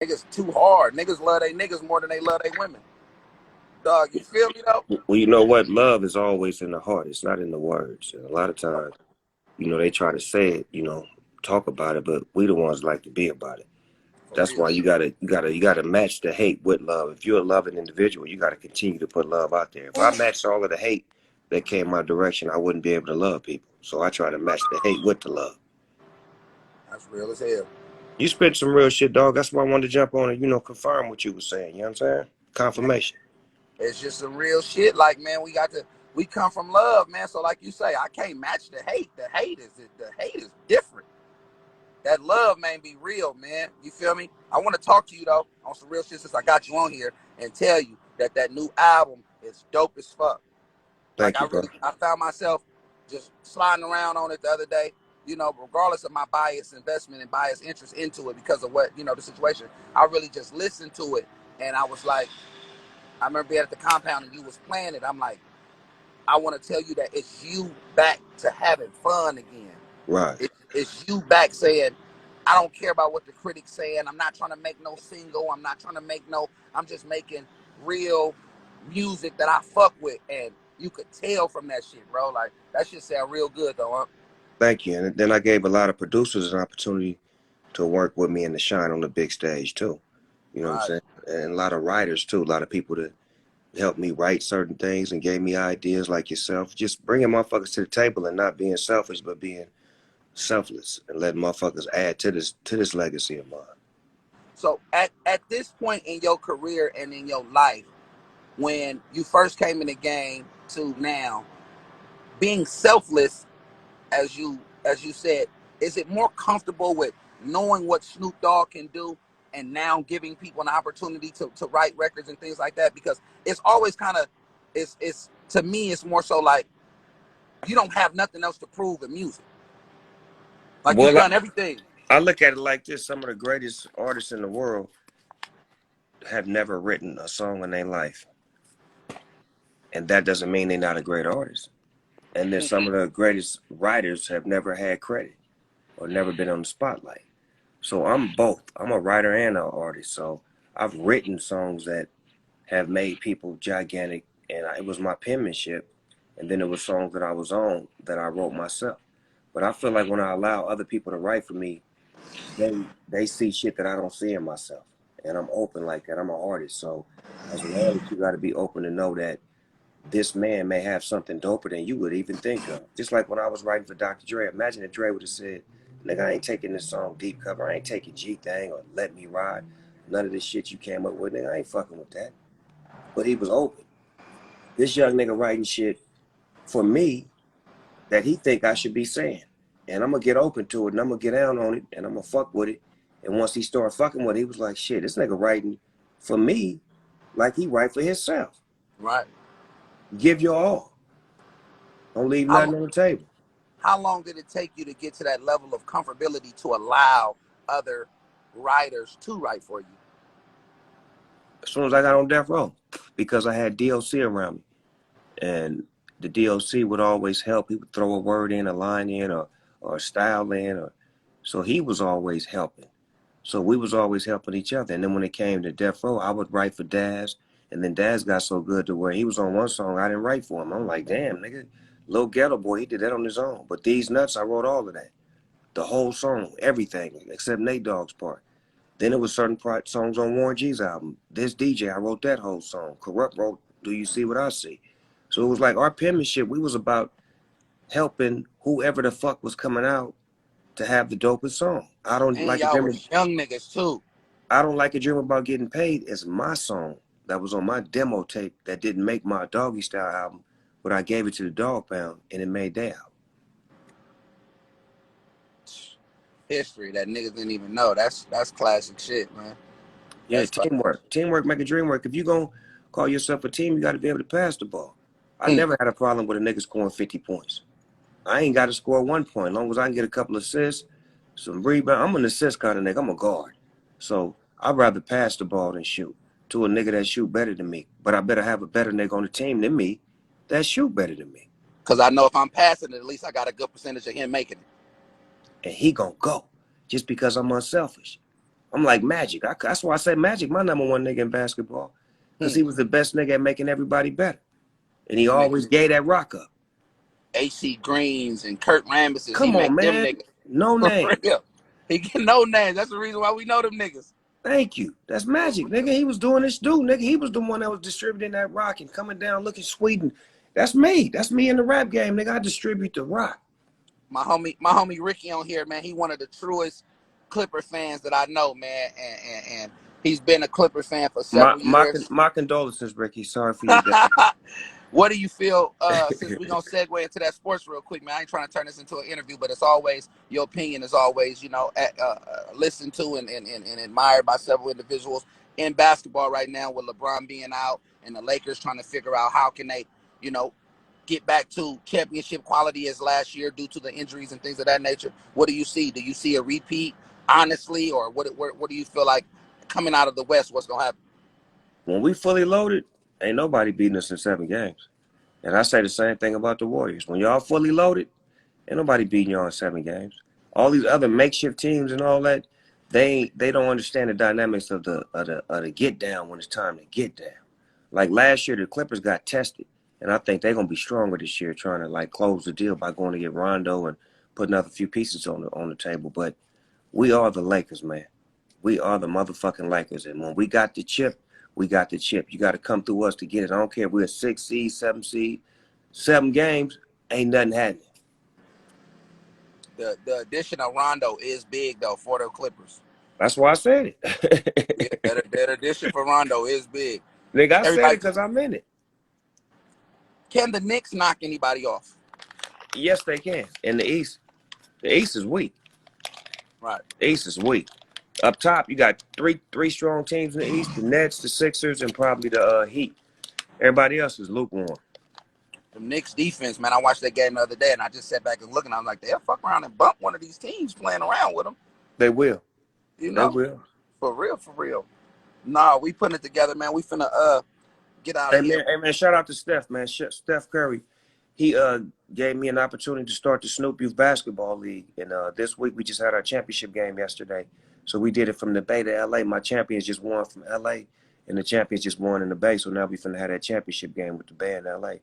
Niggas too hard. Niggas love they niggas more than they love they women. Dog, you feel me though? Well, you know what? Love is always in the heart. It's not in the words. And a lot of times, they try to say it, talk about it, but we the ones like to be about it. For That's real. why you gotta match the hate with love. If you're a loving individual, you gotta continue to put love out there. If I matched all of the hate that came my direction, I wouldn't be able to love people. So I try to match the hate with the love. That's real as hell. You spit some real shit, dog. That's why I wanted to jump on and, confirm what you were saying. You know what I'm saying? Confirmation. It's just some real shit. Like, man, we come from love, man. So like you say, I can't match the hate. The hate is different. That love, man, be real, man. You feel me? I want to talk to you though on some real shit since I got you on here and tell you that new album is dope as fuck. Like Thank you, bro. I found myself just sliding around on it the other day, regardless of my bias investment and bias interest into it because of what, the situation. I really just listened to it and I was like, I remember being at the compound and you was playing it. I'm like, I want to tell you that it's you back to having fun again. Right. It's you back saying, I don't care about what the critics saying. I'm not trying to make no single. I'm just making real music that I fuck with. And you could tell from that shit, bro. Like, that shit sound real good, though, huh? Thank you. And then I gave a lot of producers an opportunity to work with me and to shine on the big stage too. You know what I'm Right. saying? And a lot of writers too. A lot of people that helped me write certain things and gave me ideas like yourself. Just bringing motherfuckers to the table and not being selfish, but being selfless and letting motherfuckers add to this legacy of mine. So at this point in your career and in your life, when you first came in the game to now, being selfless, as you said, is it more comfortable with knowing what Snoop Dogg can do and now giving people an opportunity to write records and things like that? Because it's always kind of it's to me it's more so like you don't have nothing else to prove in music. Like you've Well, done everything. I look at it like this: some of the greatest artists in the world have never written a song in their life, and that doesn't mean they're not a great artist. And then some of the greatest writers have never had credit or never been on the spotlight. So I'm both. I'm a writer and an artist. So I've written songs that have made people gigantic, and it was my penmanship. And then there was songs that I was on that I wrote myself. But I feel like when I allow other people to write for me, they see shit that I don't see in myself, and I'm open like that. I'm an artist, so as an artist, you got to be open to know that this man may have something doper than you would even think of. Just like when I was writing for Dr. Dre, imagine if Dre would have said, "Nigga, I ain't taking this song deep cover. I ain't taking G Thing or Let Me Ride. None of this shit you came up with, nigga. I ain't fucking with that." But he was open. This young nigga writing shit for me that he think I should be saying. And I'm gonna get open to it and I'm gonna get down on it and I'm gonna fuck with it. And once he started fucking with it, he was like, shit, this nigga writing for me like he write for himself. Right. Give your all. Don't leave How nothing on the table. how long did it take you to get to that level of comfortability to allow other writers to write for you? As soon as I got on death row, because I had DOC around me. And the DOC would always help. He would throw a word in, a line in, or a style in. So he was always helping. So we was always helping each other. And then when it came to Death Row, I would write for Daz. And then Daz got so good to where he was on one song, I didn't write for him. I'm like, damn, nigga, Lil Ghetto Boy, he did that on his own. But These Nuts, I wrote all of that. The whole song, everything, except Nate Dogg's part. Then it was certain songs on Warren G's album. This DJ, I wrote that whole song. Corrupt wrote Do You See What I See? So it was like our penmanship, we was about helping whoever the fuck was coming out to have the dopest song. I don't And like a y'all dream. was young niggas too. I don't like a dream about getting paid. It's my song that was on my demo tape that didn't make my Doggy Style album, but I gave it to the Dog Pound and it made their album. History that niggas didn't even know. That's classic shit, man. Yeah, That's classic. teamwork. Teamwork make a dream work. If you gonna call yourself a team, you got to be able to pass the ball. I Mm. never had a problem with a nigga scoring 50 points. I ain't got to score 1 point. As long as I can get a couple assists, some rebound. I'm an assist kind of nigga. I'm a guard. So I'd rather pass the ball than shoot to a nigga that shoot better than me. But I better have a better nigga on the team than me that shoot better than me. Cause I know if I'm passing it, at least I got a good percentage of him making it. And he gonna go just because I'm unselfish. I'm like Magic. That's why I say Magic, my number one nigga in basketball, because he was the best nigga at making everybody better, and he This nigga always gave that rock up. AC Greens and Kurt Rambuses, he Come on, make them man. niggas. No For name. real. He get no names. That's the reason why we know them niggas. Thank you. That's Magic, nigga. He was doing this dude, nigga. He was the one that was distributing that rock and coming down looking sweet. And that's me. That's me in the rap game, nigga. I distribute the rock. My homie Ricky on here, man. He one of the truest Clipper fans that I know, man. And he's been a Clipper fan for My several my years. my condolences, Ricky. Sorry for your death. What do you feel, since we're going to segue into that sports real quick, man? I ain't trying to turn this into an interview, but it's always, your opinion is always, listened to and admired by several individuals in basketball right now, with LeBron being out and the Lakers trying to figure out how can they, you know, get back to championship quality as last year due to the injuries and things of that nature. What do you see? Do you see a repeat, honestly, or what do you feel like coming out of the West, what's going to happen? When we fully loaded, ain't nobody beating us in 7 games. And I say the same thing about the Warriors. When y'all fully loaded, ain't nobody beating y'all in 7 games. All these other makeshift teams and all that, they don't understand the dynamics of the get down when it's time to get down. Like last year, the Clippers got tested, and I think they're gonna be stronger this year, trying to like close the deal by going to get Rondo and putting another few pieces on the table. But we are the Lakers, man. We are the motherfucking Lakers, and when we got the chip, we got the chip. You got to come through us to get it. I don't care if we're a 6 seed, 7 seed, 7 games, ain't nothing happening. The addition of Rondo is big though for the Clippers. That's why I said Yeah, it. that addition for Rondo is big. Nigga, I said Everybody, it because I'm in it. can the Knicks knock anybody off? Yes, they can. In the East is weak. Right. The East is weak. Up top, you got three strong teams in the East: the Nets, the Sixers, and probably the Heat. Everybody else is lukewarm. The Knicks defense, man. I watched that game the other day, and I just sat back and looked, and I was like, they'll fuck around and bump one of these teams playing around with them. They will. You They know, will. for real, for real. Nah, we putting it together, man. We finna get out of here. Hey man, shout out to Steph, man. Steph Curry. He gave me an opportunity to start the Snoop Youth Basketball League. And this week we just had our championship game yesterday. So we did it from the Bay to LA. My champions just won from LA and the champions just won in the Bay. So now we finna have that championship game with the Bay in LA.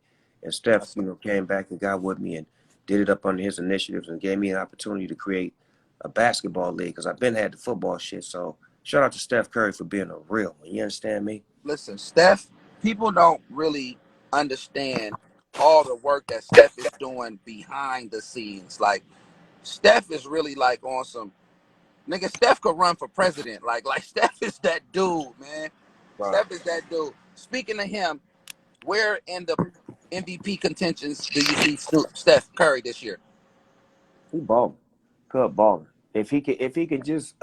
And Steph, That's, came back and got with me and did it up under his initiatives and gave me an opportunity to create a basketball league because I've been had the football shit. So shout out to Steph Curry for being a real one. You understand me? listen, Steph. People don't really understand all the work that Steph is doing behind the scenes. Like Steph is really like on some nigga. Steph could run for president. Like Steph is that dude, man. Wow. Steph is that dude. Speaking of him, where in the MVP contentions do you see Steph Curry this year? He balling. Cub balling. If he can just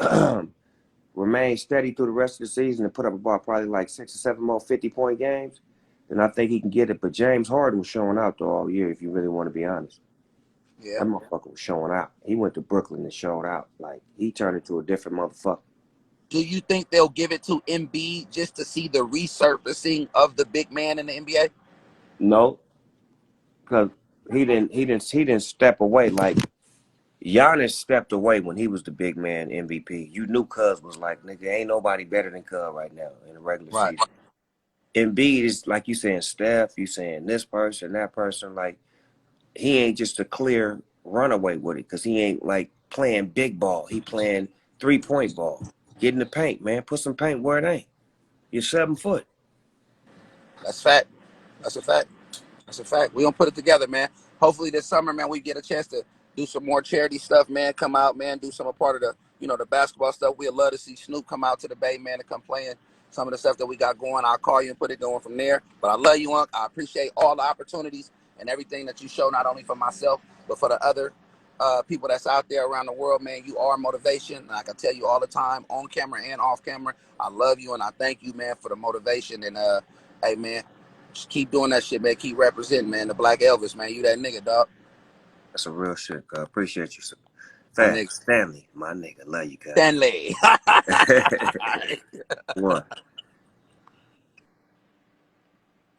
remain steady through the rest of the season and put up about probably like 6 or 7 more 50-point games, then I think he can get it. But James Harden was showing out though all year, if you really want to be honest. Yeah. That motherfucker was showing out. He went to Brooklyn and showed out. Like he turned into a different motherfucker. Do you think they'll give it to Embiid just to see the resurfacing of the big man in the NBA? No, because he didn't step away like Giannis stepped away when he was the big man MVP. You knew Cuz was like, nigga, ain't nobody better than Cuz right now in the regular Right. season. Embiid is like you saying Steph, you saying this person, that person. Like he ain't just a clear runaway with it because he ain't like playing big ball. He playing 3-point ball. Get in the paint, man. Put some paint where it ain't. You're 7 foot. That's fact. That's a fact. That's a fact. We gonna put it together, man. Hopefully this summer, man, we get a chance to do some more charity stuff, man. Come out, man, do some part of the, the basketball stuff. We'd love to see Snoop come out to the Bay, man, and come playing some of the stuff that we got going. I'll call you and put it going from there. But I love you, Unc. I appreciate all the opportunities and everything that you show, not only for myself, but for the other people that's out there around the world, man. You are motivation. And I can tell you all the time, on camera and off camera, I love you and I thank you, man, for the motivation. And hey, man, just keep doing that shit, man. Keep representing, man. The Black Elvis, man. You that nigga, dog. That's a real shit, cuz. Appreciate you, sir. My nigga. Fast. Stanley, my nigga. Love you, cuz. Stanley. What?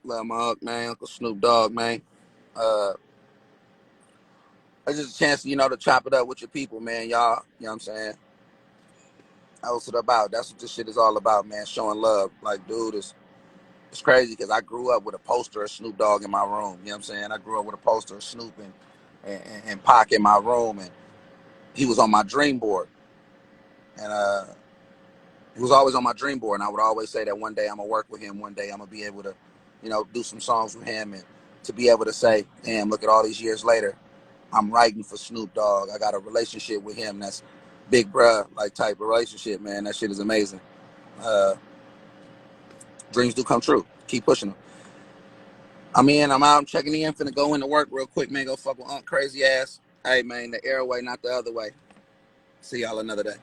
Love my Uncle, man. Uncle Snoop Dogg, man. Uh, it's just a chance, to chop it up with your people, man. Y'all, you know what I'm saying? That's what about. That's what this shit is all about, man. Showing love. Like, dude, it's crazy because I grew up with a poster of Snoop Dogg in my room. You know what I'm saying? I grew up with a poster of Snoop and Pac in my room, and he was on my dream board. And he was always on my dream board, and I would always say that one day I'm gonna work with him. One day I'm gonna be able to, do some songs with him, and to be able to say, "Damn, look at all these years later, I'm writing for Snoop Dogg. I got a relationship with him that's big bruh like type of relationship, man. That shit is amazing. Uh, Dreams do come true. Keep pushing them. I'm out. I'm checking in. Finna go into work real quick, man. Go fuck with Unc crazy ass. Hey, man, the airway, not the other way. See y'all another day.